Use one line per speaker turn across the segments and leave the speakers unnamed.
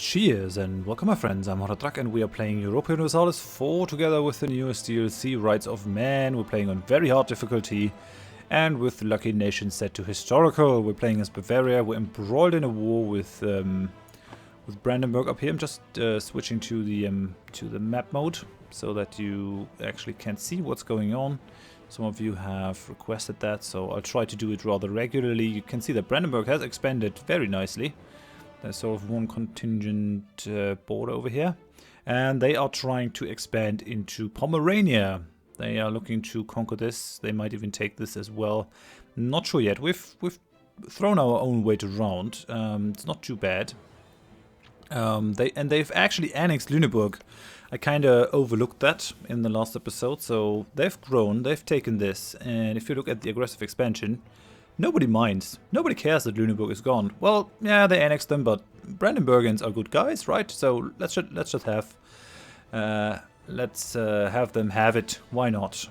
Cheers and welcome my friends, I'm Horath and we are playing Europa Universalis IV together with the newest DLC, Rights of Man. We're playing on very hard difficulty and with Lucky Nation set to historical. We're playing as Bavaria. We're embroiled in a war with Brandenburg up here. I'm just switching to the map mode so that you actually can see what's going on. Some of you have requested that, so I'll try to do it rather regularly. You can see that Brandenburg has expanded very nicely. There's sort of one contingent border over here. And they are trying to expand into Pomerania. They are looking to conquer this. They might even take this as well. Not sure yet. We've thrown our own weight around. It's not too bad. They've actually annexed Lüneburg. I kind of overlooked that in the last episode. So they've grown. They've taken this. And if you look at the aggressive expansion, nobody minds. Nobody cares that Lüneburg is gone. Well, yeah, they annexed them, but Brandenburgians are good guys, right? So let's just have them have it. Why not?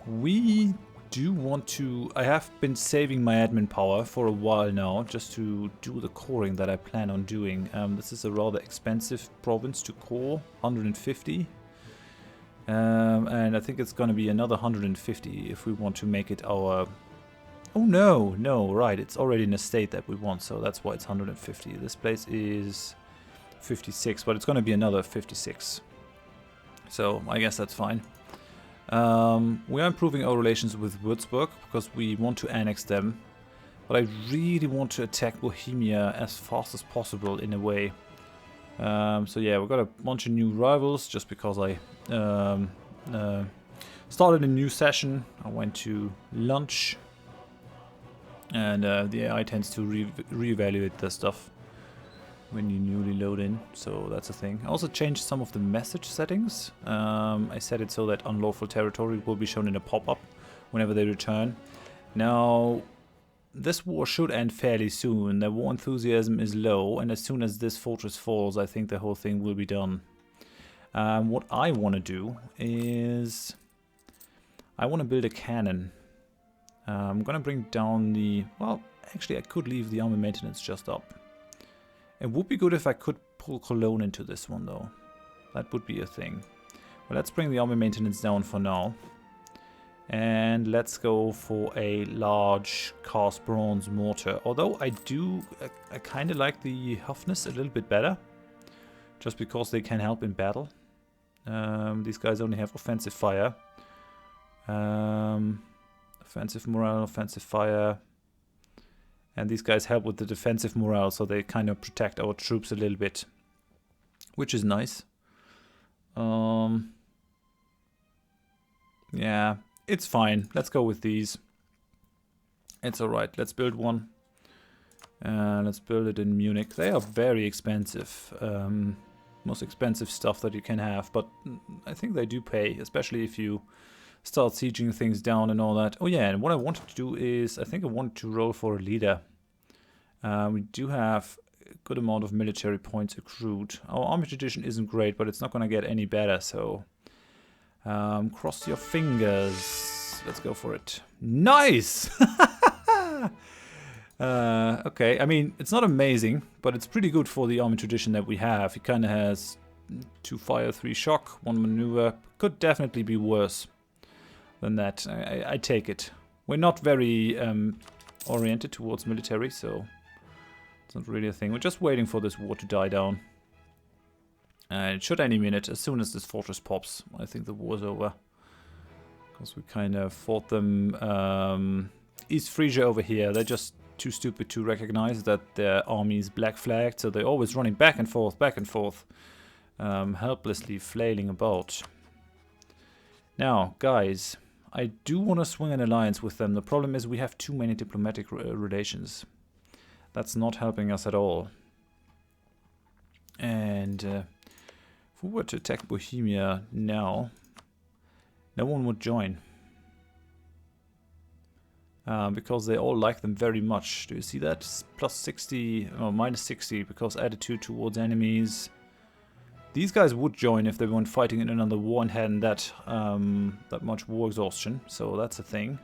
We do want to. I have been saving my admin power for a while now, just to do the coring that I plan on doing. This is a rather expensive province to core, 150. And I think it's going to be another 150 if we want to make it our... Oh no, right, it's already in a state that we want, so that's why it's 150. This place is 56, but it's going to be another 56. So I guess that's fine. We are improving our relations with Würzburg because we want to annex them. But I really want to attack Bohemia as fast as possible in a way. So yeah, we've got a bunch of new rivals just because I started a new session. I went to lunch and the AI tends to reevaluate the stuff when you newly load in, so that's a thing. I also changed some of the message settings. I set it so that unlawful territory will be shown in a pop-up whenever they return. Now, this war should end fairly soon. The war enthusiasm is low, and as soon as this fortress falls, I think the whole thing will be done. What I want to do is... I want to build a cannon. I'm going to bring down the... Well, actually I could leave the army maintenance just up. It would be good if I could pull Cologne into this one though. That would be a thing. Well, let's bring the army maintenance down for now. And let's go for a large cast bronze mortar. Although I kind of like the Huffness a little bit better. Just because they can help in battle. These guys only have offensive fire. Offensive morale, offensive fire. And these guys help with the defensive morale, so they kind of protect our troops a little bit. Which is nice. Yeah. It's fine. Let's go with these. It's alright. Let's build one. Let's build it in Munich. They are very expensive. Most expensive stuff that you can have. But I think they do pay. Especially if you start sieging things down and all that. Oh yeah, and what I wanted to do is... I think I wanted to roll for a leader. We do have a good amount of military points accrued. Our army tradition isn't great, but it's not going to get any better, so... cross your fingers. Let's go for it. Nice! Okay, I mean, it's not amazing, but it's pretty good for the army tradition that we have. It kind of has 2 fire, 3 shock, 1 maneuver. Could definitely be worse than that. I take it. We're not very oriented towards military, so it's not really a thing. We're just waiting for this war to die down. It should any minute. As soon as this fortress pops, I think the war's over. Because we kind of fought them. East Frisia over here, they're just too stupid to recognize that their army is black flagged, so they're always running back and forth, helplessly flailing about. Now, guys, I do want to swing an alliance with them. The problem is we have too many diplomatic relations. That's not helping us at all. And... if we were to attack Bohemia now, no one would join. Because they all like them very much. Do you see that? Plus 60, or minus 60, because attitude towards enemies. These guys would join if they weren't fighting in another war and hadn't that much war exhaustion. So that's a thing.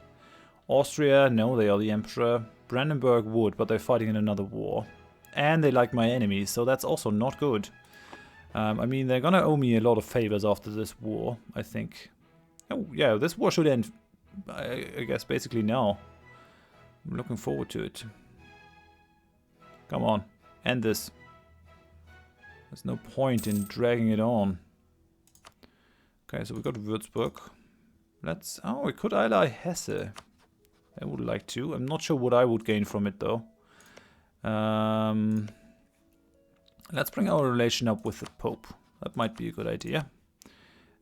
Austria, no, they are the emperor. Brandenburg would, but they're fighting in another war. and they like my enemies, so that's also not good. I mean, they're gonna owe me a lot of favors after this war, I think. Oh, yeah, this war should end, I guess, basically now. I'm looking forward to it. Come on, end this. There's no point in dragging it on. Okay, so we got Würzburg. Let's... Oh, we could ally Hesse. I would like to. I'm not sure what I would gain from it, though. Let's bring our relation up with the Pope. That might be a good idea.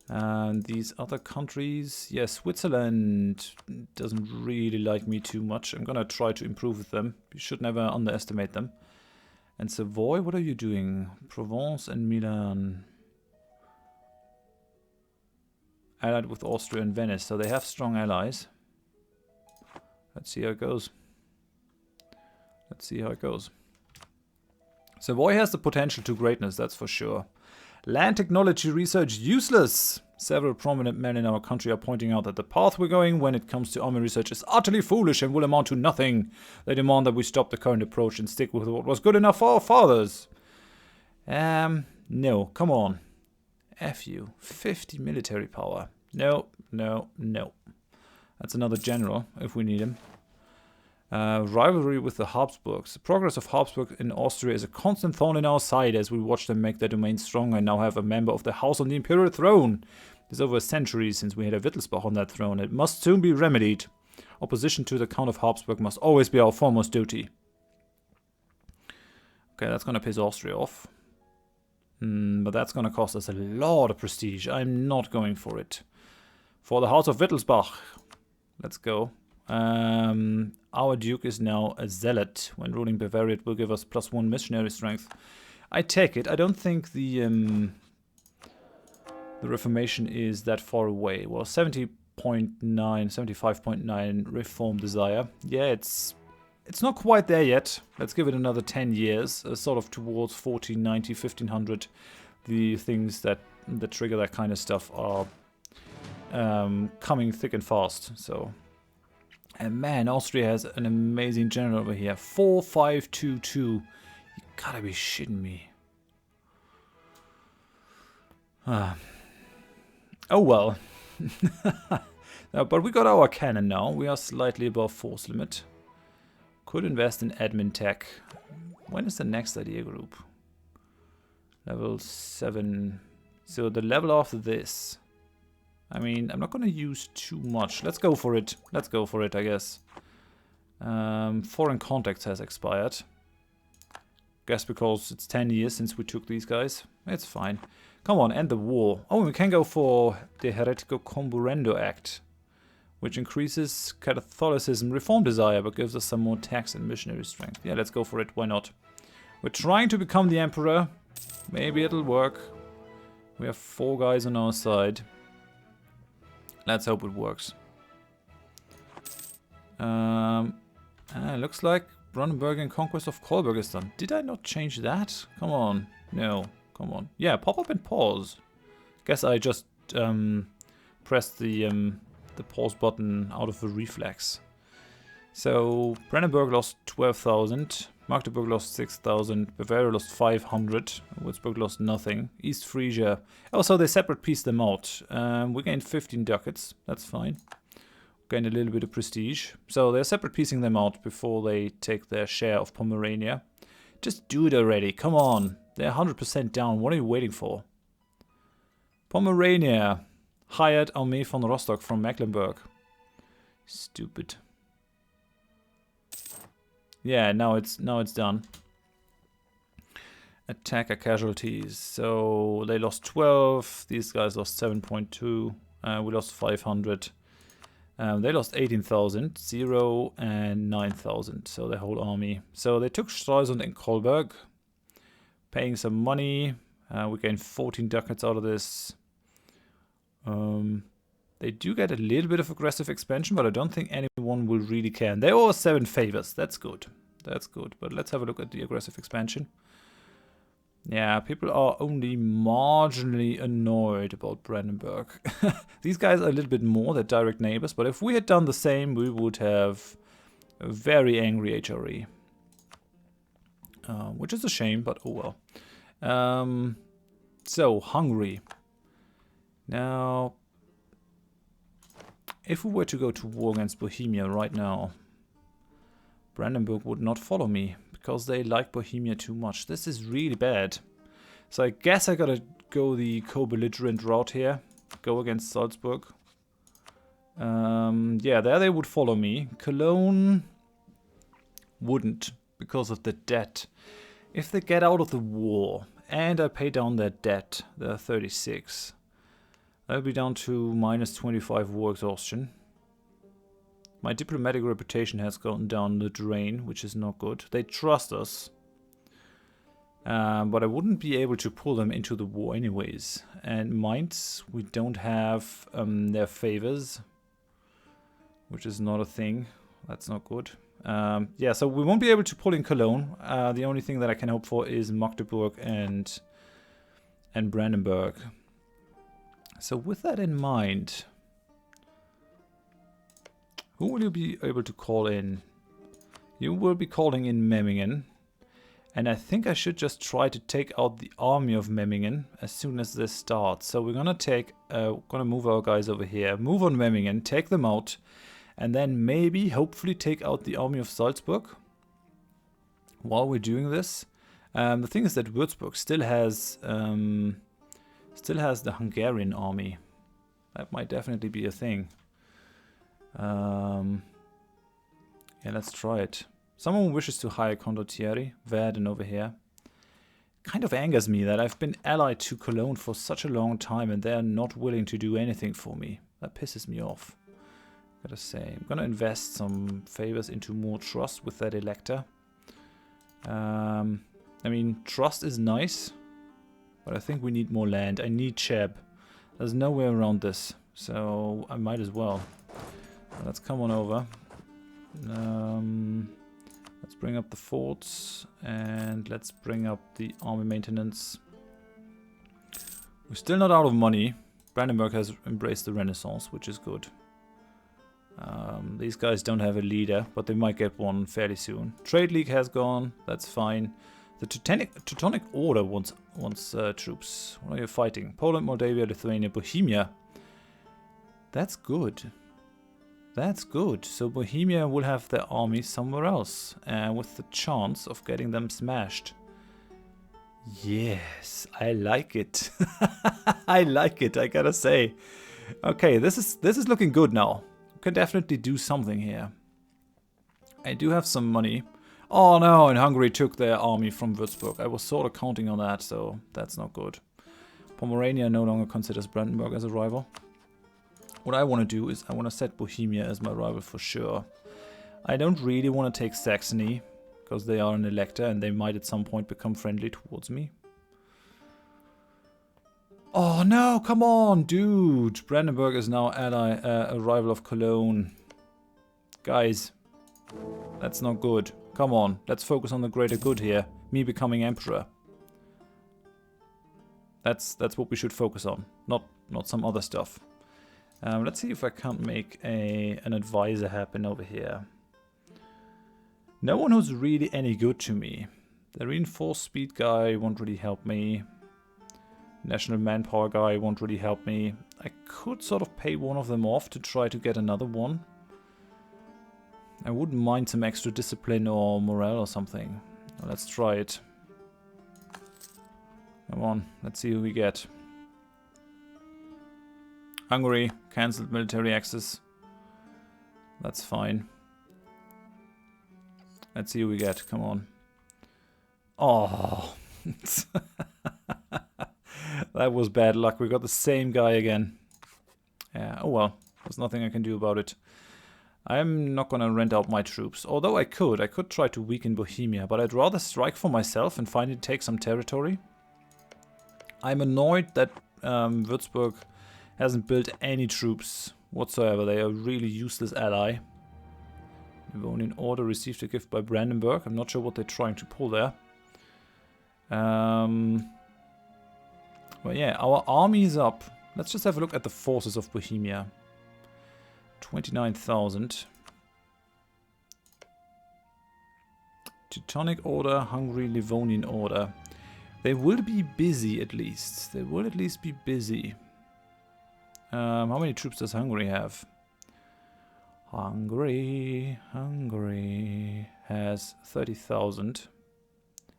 And these other countries... Yeah, Switzerland doesn't really like me too much. I'm gonna try to improve with them. You should never underestimate them. And Savoy, what are you doing? Provence and Milan. Allied with Austria and Venice, so they have strong allies. Let's see how it goes. Let's see how it goes. Savoy has the potential to greatness, that's for sure. Land technology research useless! Several prominent men in our country are pointing out that the path we're going when it comes to army research is utterly foolish and will amount to nothing. They demand that we stop the current approach and stick with what was good enough for our fathers. No, come on. F you. 50 military power. No, no, no. That's another general, if we need him. Rivalry with the Habsburgs. The progress of Habsburg in Austria is a constant thorn in our side as we watch them make their domain stronger and now have a member of the house on the imperial throne. It's over a century since we had a Wittelsbach on that throne. It must soon be remedied. Opposition to the Count of Habsburg must always be our foremost duty. Okay, that's gonna piss Austria off. But that's gonna cost us a lot of prestige. I'm not going for it. For the House of Wittelsbach. Let's go. Our Duke is now a zealot. When ruling Bavaria, it will give us +1 missionary strength. I take it. I don't think the Reformation is that far away. Well, 70.9, 75.9 reform desire. Yeah, it's not quite there yet. Let's give it another 10 years, sort of towards 1490, 1500. The things that trigger that kind of stuff are coming thick and fast. So, and man, Austria has an amazing general over here. 4522. You gotta be shitting me. Oh well. But we got our cannon now. We are slightly above force limit. Could invest in admin tech. When is the next idea group? Level 7. So the level after this. I mean, I'm not going to use too much. Let's go for it. Let's go for it, I guess. Foreign contacts has expired. Guess because it's 10 years since we took these guys. It's fine. Come on, end the war. Oh, we can go for the Heretico Comburendo Act, which increases Catholicism reform desire, but gives us some more tax and missionary strength. Yeah, let's go for it. Why not? We're trying to become the emperor. Maybe it'll work. We have 4 guys on our side. Let's hope it works. Looks like Brandenburg conquest of Kolberg is done. Did I not change that? Come on. No. Come on. Yeah, pop up and pause. Guess I just pressed the pause button out of a reflex. So Brandenburg lost 12,000. Magdeburg lost 6,000. Bavaria lost 500. Würzburg lost nothing. East Frisia. Also, they separate pieced them out. We gained 15 ducats. That's fine. Gained a little bit of prestige. So they're separate piecing them out before they take their share of Pomerania. Just do it already. Come on. They're 100% down. What are you waiting for? Pomerania. Hired Armee von Rostock from Mecklenburg. Stupid. Yeah, now it's done. Attacker casualties. So they lost 12. These guys lost 7.2. We lost 500. They lost 18,000, 0 and 9,000. So their whole army. So they took Stralsund and Kolberg, paying some money. We gained 14 ducats out of this. They do get a little bit of aggressive expansion, but I don't think anyone will really care. And they owe us 7 favors. That's good. That's good. But let's have a look at the aggressive expansion. Yeah, people are only marginally annoyed about Brandenburg. These guys are a little bit more, they're direct neighbors. But if we had done the same, we would have a very angry HRE. which is a shame, but oh well. So, Hungary. Now, if we were to go to war against Bohemia right now, Brandenburg would not follow me, because they like Bohemia too much. This is really bad. So I guess I gotta go the co-belligerent route here. Go against Salzburg. Yeah, there they would follow me. Cologne wouldn't, because of the debt. If they get out of the war, and I pay down their debt, they're 36. I'll be down to minus 25 war exhaustion. My diplomatic reputation has gone down the drain, which is not good. They trust us. But I wouldn't be able to pull them into the war anyways. And Mainz, we don't have their favors, which is not a thing. That's not good. Yeah, so we won't be able to pull in Cologne. The only thing that I can hope for is Magdeburg and Brandenburg. So with that in mind, who will you be able to call in? You will be calling in Memmingen. And I think I should just try to take out the army of Memmingen as soon as this starts. So we're gonna move our guys over here, move on Memmingen, take them out, and then maybe, hopefully, take out the army of Salzburg. While we're doing this, the thing is that Würzburg still has the Hungarian army. That might definitely be a thing. Yeah, let's try it. Someone wishes to hire condottieri, Verden over here. Kind of angers me that I've been allied to Cologne for such a long time and they're not willing to do anything for me. That pisses me off, gotta say. I'm gonna invest some favors into more trust with that elector. I mean, trust is nice, but I think we need more land. I need Cheb. There's no way around this, so I might as well. Let's come on over. Let's bring up the forts and let's bring up the army maintenance. We're still not out of money. Brandenburg has embraced the Renaissance, which is good. These guys don't have a leader, but they might get one fairly soon. Trade League has gone, that's fine. The Teutonic Order wants troops. What are you fighting? Poland, Moldavia, Lithuania, Bohemia. That's good. That's good. So Bohemia will have their army somewhere else, with the chance of getting them smashed. Yes, I like it. I like it, I gotta say. Okay, this is looking good now. We can definitely do something here. I do have some money. Oh no, and Hungary took their army from Würzburg. I was sort of counting on that, so that's not good. Pomerania no longer considers Brandenburg as a rival. What I want to do is I want to set Bohemia as my rival for sure. I don't really want to take Saxony, because they are an elector and they might at some point become friendly towards me. Oh no, come on, dude. Brandenburg is now a rival of Cologne. Guys, that's not good. Come on, let's focus on the greater good here. Me becoming emperor. That's what we should focus on, not some other stuff. Let's see if I can't make an advisor happen over here. No one who's really any good to me. The reinforced speed guy won't really help me. National manpower guy won't really help me. I could sort of pay one of them off to try to get another one. I wouldn't mind some extra discipline or morale or something. Let's try it. Come on, let's see who we get. Hungary, cancelled military access. That's fine. Let's see who we get, come on. Oh, that was bad luck. We got the same guy again. Yeah, oh well, there's nothing I can do about it. I'm not gonna rent out my troops, although I could try to weaken Bohemia, but I'd rather strike for myself and finally take some territory. I'm annoyed that Würzburg hasn't built any troops whatsoever. They are a really useless ally. Livonian Order received a gift by Brandenburg. I'm not sure what they're trying to pull there. Well, yeah, our army is up. Let's just have a look at the forces of Bohemia. 29,000. Teutonic Order, Hungary, Livonian Order. They will be busy at least. They will at least be busy. How many troops does Hungary have? Hungary has 30,000.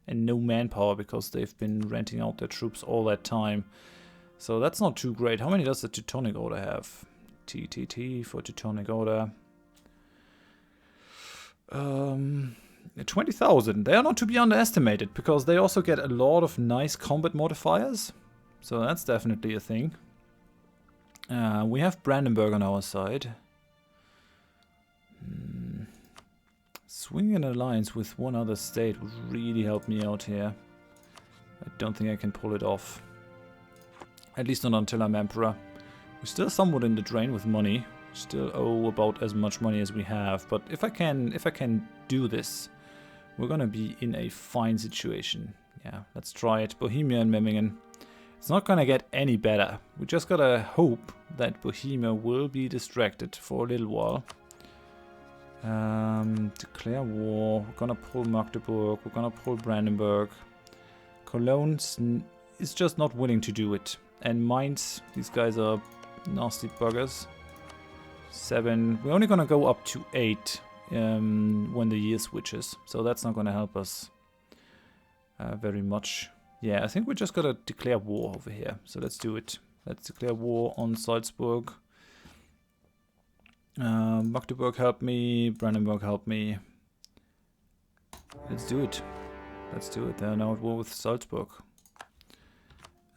And no manpower because they've been renting out their troops all that time. So that's not too great. How many does the Teutonic Order have? TTT for Teutonic Order. 20,000. They are not to be underestimated because they also get a lot of nice combat modifiers. So that's definitely a thing. We have Brandenburg on our side. Swinging an alliance with one other state would really help me out here. I don't think I can pull it off. At least not until I'm Emperor. We're still somewhat in the drain with money. Still owe about as much money as we have. But if I can do this, we're gonna be in a fine situation. Yeah, let's try it. Bohemia and Memmingen. It's not gonna get any better. We just gotta hope that Bohemia will be distracted for a little while. Declare war. We're gonna pull Magdeburg. We're gonna pull Brandenburg. Cologne is just not willing to do it. And Mainz, these guys are nasty buggers. 7. We're only gonna go up to 8 when the year switches. So that's not gonna help us very much. Yeah, I think we just gotta declare war over here. So let's do it. Let's declare war on Salzburg. Magdeburg help me, Brandenburg help me. Let's do it. Let's do it. They're now at war with Salzburg.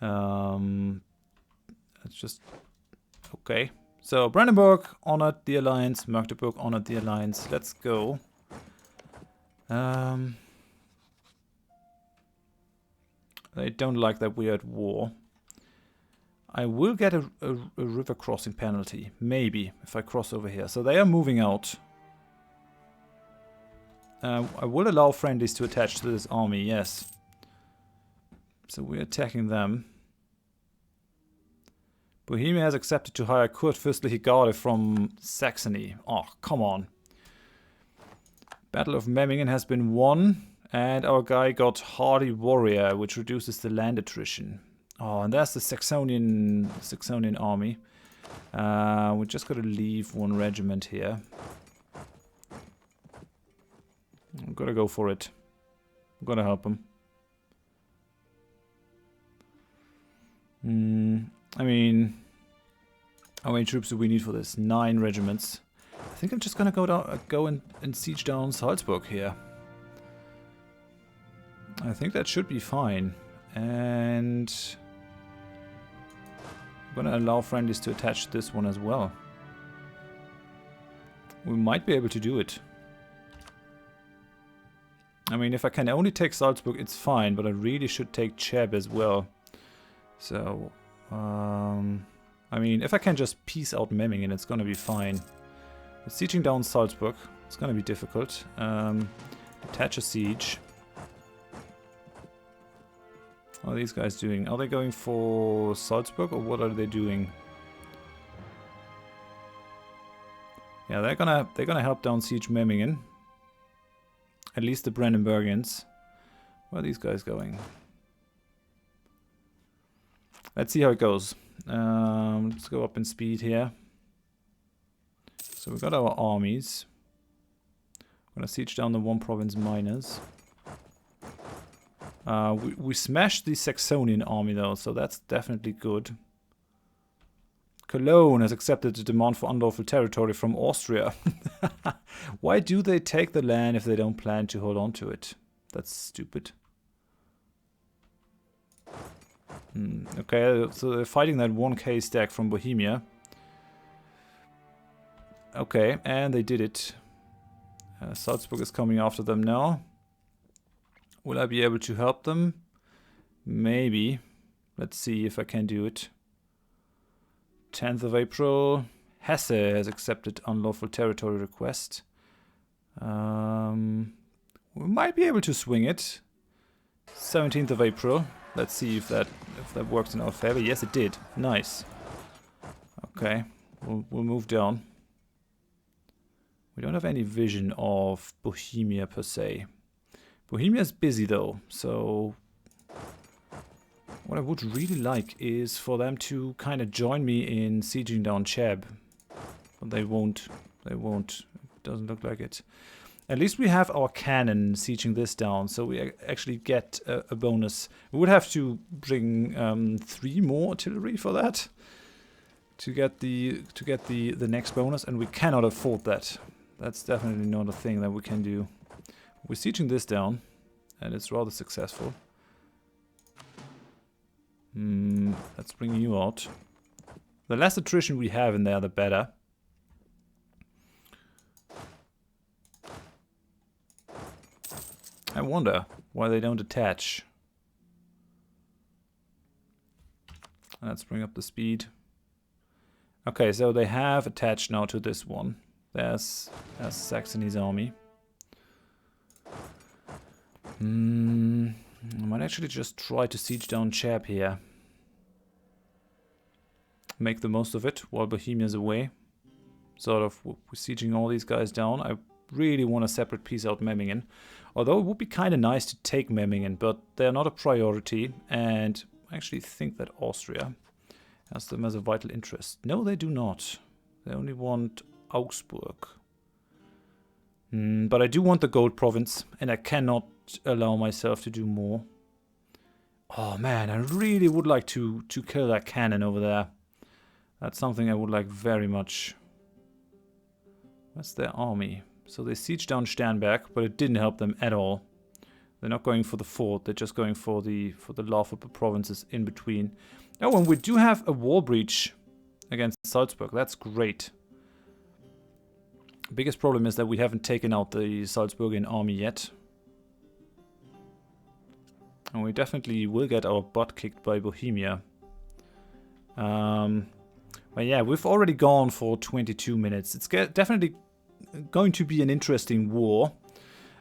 Let's just... Okay. So Brandenburg honored the alliance, Magdeburg honored the alliance. Let's go. They don't like that we're at war. I will get a river crossing penalty, maybe, if I cross over here. So they are moving out. I will allow friendlies to attach to this army, yes. So we're attacking them. Bohemia has accepted to hire Kurt Fürstliche from Saxony. Oh, come on. Battle of Memmingen has been won, and our guy got Hardy Warrior, which reduces the land attrition. Oh, and that's the Saxonian army. We just got to leave one regiment here. I'm gonna go for it. I'm gonna help him. I mean, how many troops do we need for this? 9 regiments. I think I'm just gonna go and siege down Salzburg here. I think that should be fine. And I'm gonna allow friendlies to attach this one as well. We might be able to do it. I mean, if I can only take Salzburg, it's fine, but I really should take Cheb as well. So, I mean, if I can just piece out Memmingen, it's gonna be fine. But sieging down Salzburg, it's gonna be difficult. Attach a siege. What are these guys doing? Are they going for Salzburg, or what are they doing? Yeah, they're gonna help down siege Memmingen. At least the Brandenburgians. Where are these guys going? Let's see how it goes. Let's go up in speed here. So we've got our armies. We're gonna siege down the one province miners. We smashed the Saxonian army though, so that's definitely good. Cologne has accepted the demand for unlawful territory from Austria. Why do they take the land if they don't plan to hold on to it? That's stupid. Okay, so they're fighting that 1k stack from Bohemia. Okay, and they did it. Salzburg is coming after them now. Will I be able to help them? Maybe. Let's see if I can do it. 10th of April. Hesse has accepted unlawful territory request. We might be able to swing it. 17th of April. Let's see if that works in our favor. Yes, it did. Nice. Okay, we'll move down. We don't have any vision of Bohemia per se. Bohemia is busy though, so what I would really like is for them to kind of join me in sieging down Cheb. But they won't. They won't. It doesn't look like it. At least we have our cannon sieging this down, so we actually get a bonus. We would have to bring 3 more artillery for that to get the next bonus, and we cannot afford that. That's definitely not a thing that we can do. We're sieging this down, and it's rather successful. Let's bring you out. The less attrition we have in there, the better. I wonder why they don't attach. Let's bring up the speed. Okay, so they have attached now to this one. There's Saxony's army. I might actually just try to siege down Cheb here. Make the most of it while Bohemia's away. Sort of, we're sieging all these guys down. I really want a separate piece out Memmingen. Although it would be kind of nice to take Memmingen, but they're not a priority. And I actually think that Austria has them as a vital interest. No, they do not. They only want Augsburg. But I do want the gold province, and I cannot allow myself to do more. Oh man, I really would like to kill that cannon over there. That's something I would like very much. That's their army. So they siege down Sternberg, but it didn't help them at all. They're not going for the fort, they're just going for the laughable provinces in between. Oh, and we do have a wall breach against Salzburg. That's great. Biggest problem is that we haven't taken out the Salzburgian army yet. And we definitely will get our butt kicked by Bohemia. But yeah, we've already gone for 22 minutes. It's definitely going to be an interesting war.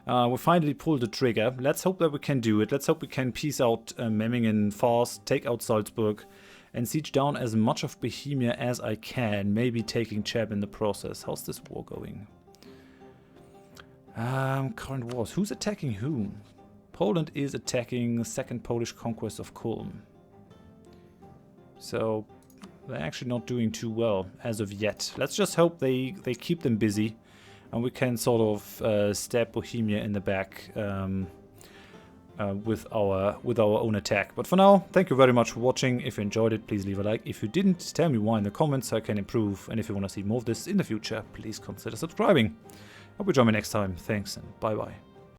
We finally pulled the trigger. Let's hope that we can do it. Let's hope we can piece out Memmingen fast, take out Salzburg, and siege down as much of Bohemia as I can. Maybe taking Cheb in the process. How's this war going? Current wars. Who's attacking whom? Poland is attacking the Second Polish Conquest of Kulm. So they're actually not doing too well as of yet. Let's just hope they keep them busy. And we can sort of stab Bohemia in the back with our own attack. But for now, thank you very much for watching. If you enjoyed it, please leave a like. If you didn't, tell me why in the comments so I can improve. And if you want to see more of this in the future, please consider subscribing. Hope you join me next time. Thanks and bye-bye.